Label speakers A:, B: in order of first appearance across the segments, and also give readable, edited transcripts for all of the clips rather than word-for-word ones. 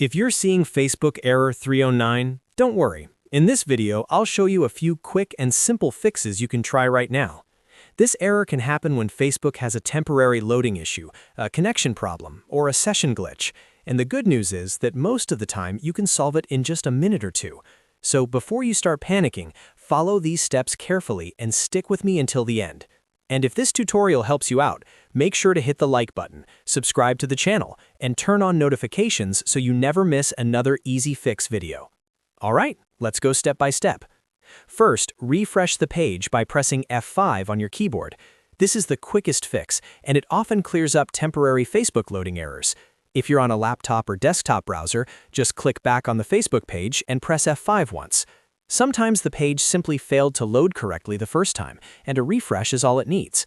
A: If you're seeing Facebook error 309, don't worry. In this video, I'll show you a few quick and simple fixes you can try right now. This error can happen when Facebook has a temporary loading issue, a connection problem, or a session glitch. And the good news is that most of the time you can solve it in just a minute or two. So before you start panicking, follow these steps carefully and stick with me until the end. And if this tutorial helps you out, make sure to hit the like button, subscribe to the channel, and turn on notifications so you never miss another easy fix video. Alright, let's go step by step. First, refresh the page by pressing F5 on your keyboard. This is the quickest fix, and it often clears up temporary Facebook loading errors. If you're on a laptop or desktop browser, just click back on the Facebook page and press F5 once. Sometimes the page simply failed to load correctly the first time, and a refresh is all it needs.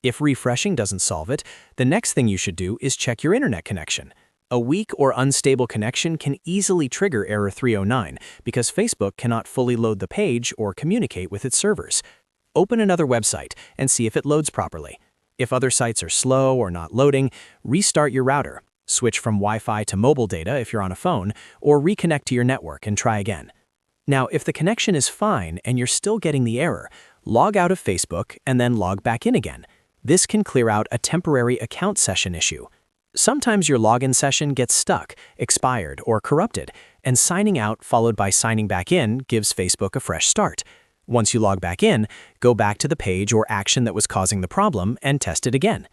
A: If refreshing doesn't solve it, the next thing you should do is check your internet connection. A weak or unstable connection can easily trigger error 309 because Facebook cannot fully load the page or communicate with its servers. Open another website and see if it loads properly. If other sites are slow or not loading, restart your router. Switch from Wi-Fi to mobile data if you're on a phone, or reconnect to your network and try again. Now, if the connection is fine and you're still getting the error, log out of Facebook and then log back in again. This can clear out a temporary account session issue. Sometimes your login session gets stuck, expired, or corrupted, and signing out followed by signing back in gives Facebook a fresh start. Once you log back in, go back to the page or action that was causing the problem and test it again.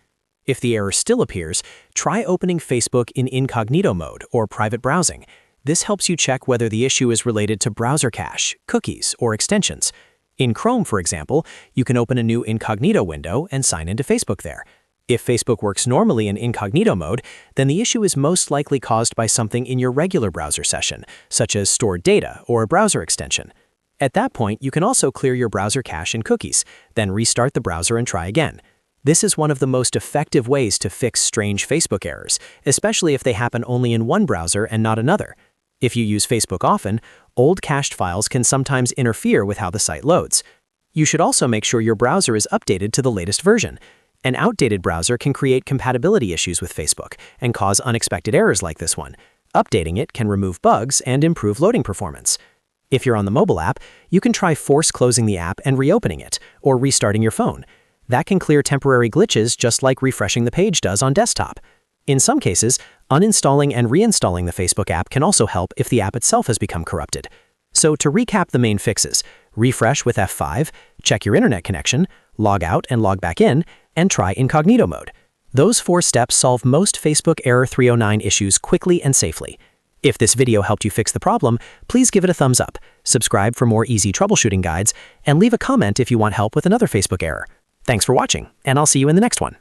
A: If the error still appears, try opening Facebook in Incognito Mode or private browsing. This helps you check whether the issue is related to browser cache, cookies, or extensions. In Chrome, for example, you can open a new incognito window and sign into Facebook there. If Facebook works normally in incognito mode, then the issue is most likely caused by something in your regular browser session, such as stored data or a browser extension. At that point, you can also clear your browser cache and cookies, then restart the browser and try again. This is one of the most effective ways to fix strange Facebook errors, especially if they happen only in one browser and not another. If you use Facebook often, old cached files can sometimes interfere with how the site loads. You should also make sure your browser is updated to the latest version. An outdated browser can create compatibility issues with Facebook and cause unexpected errors like this one. Updating it can remove bugs and improve loading performance. If you're on the mobile app, you can try force closing the app and reopening it, or restarting your phone. That can clear temporary glitches just like refreshing the page does on desktop. In some cases, uninstalling and reinstalling the Facebook app can also help if the app itself has become corrupted. So to recap the main fixes, refresh with F5, check your internet connection, log out and log back in, and try incognito mode. Those 4 steps solve most Facebook error 309 issues quickly and safely. If this video helped you fix the problem, please give it a thumbs up, subscribe for more easy troubleshooting guides, and leave a comment if you want help with another Facebook error. Thanks for watching, and I'll see you in the next one.